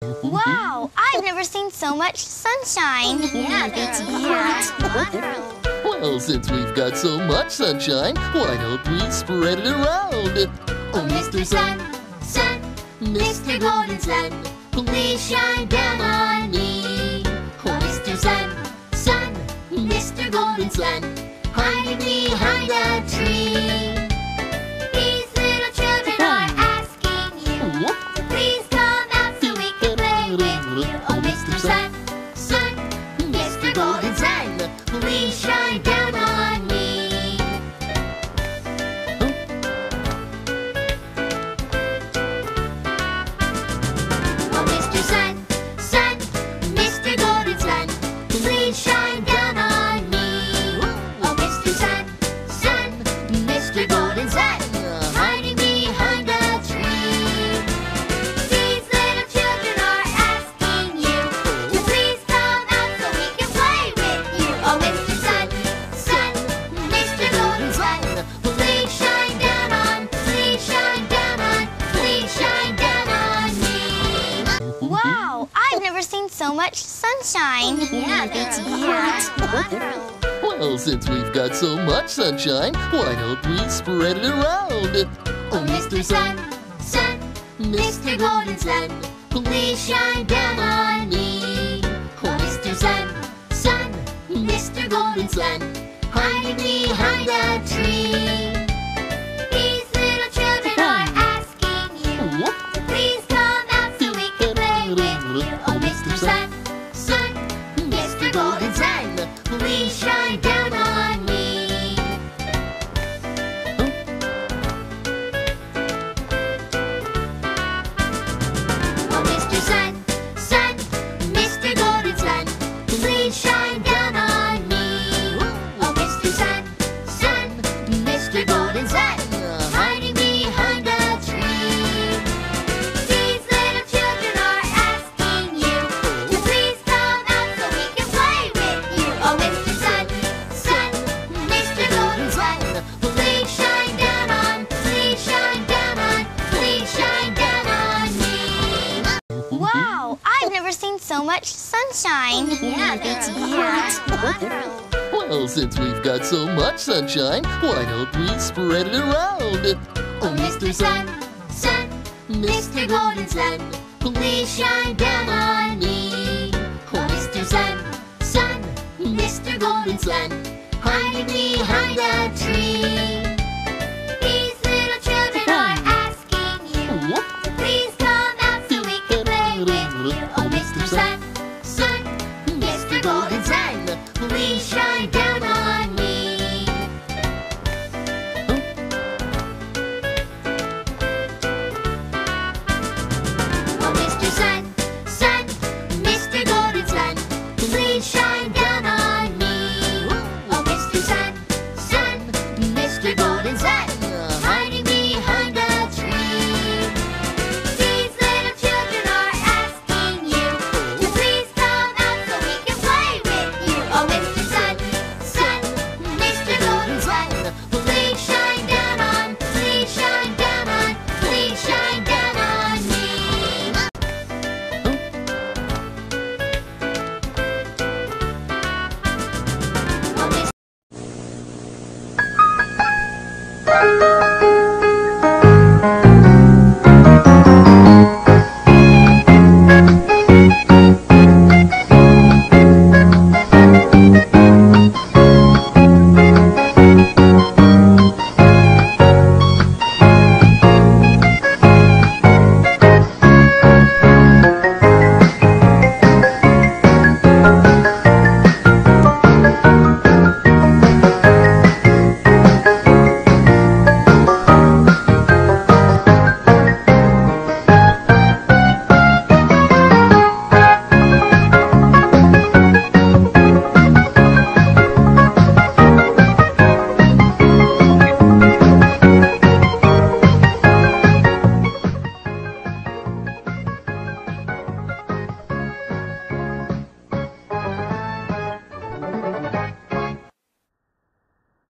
Wow, I've never seen so much sunshine. Yeah, Well, since we've got so much sunshine, why don't we spread it around? Oh, Mr. Sun, Sun, Mr. Golden Sun, please shine down on me. Oh, Mr. Sun, Sun, Mr. Golden Sun, hiding behind a tree. These little children are asking you to please come out so we can play with you. Oh, Mr. Sun, Sun, Mr. Golden Sun, please shine down on me. Oh, Mr. Sun, Sun, Mr. Golden Sun, please shine down on me. Oh, Mr. Sun, Sun, Mr. Golden Sun, hiding behind a tree. These little children are asking you to please come out so we can play with you. Oh, Mr. Sun, Sun, Mr. Golden Sun, please shine down on, please shine down on, please shine down on me. Wow, I've never seen so much sunshine. Well, since we've got so much sunshine, why don't we spread it around? Oh, Mr. Sun, Sun, Mr. Golden Sun, please shine down on me. Oh, Mr. Sun, Sun, Mr. Golden Sun, hiding behind a tree. These little children are asking you to please come out so we can play with you. Oh, Mr. Sun, Sun, Mr. Golden Sun, please shine down on me. Oh, Mr. Sun, Sun, Mr. Golden Sun, please shine down on me. Oh, Mr. Sun, Sun, Mr. Golden Sun, hiding behind a tree. These little children are asking you to please come out so we can play with you. Oh, Mr. Sun, Sun, Mr. Golden Sun, please shine down on, please shine down on, please shine down on me. Wow, I've never seen so much sunshine. Well, since we've got so much sunshine, why don't we spread it around? Oh, Mr. Sun, Sun, Mr. Golden Sun, please shine down on me. Oh, Mr. Sun, Sun, Mr. Golden Sun, hiding behind a tree. These little children are asking you to please come out so we can play with you. Oh, Mr. Sun,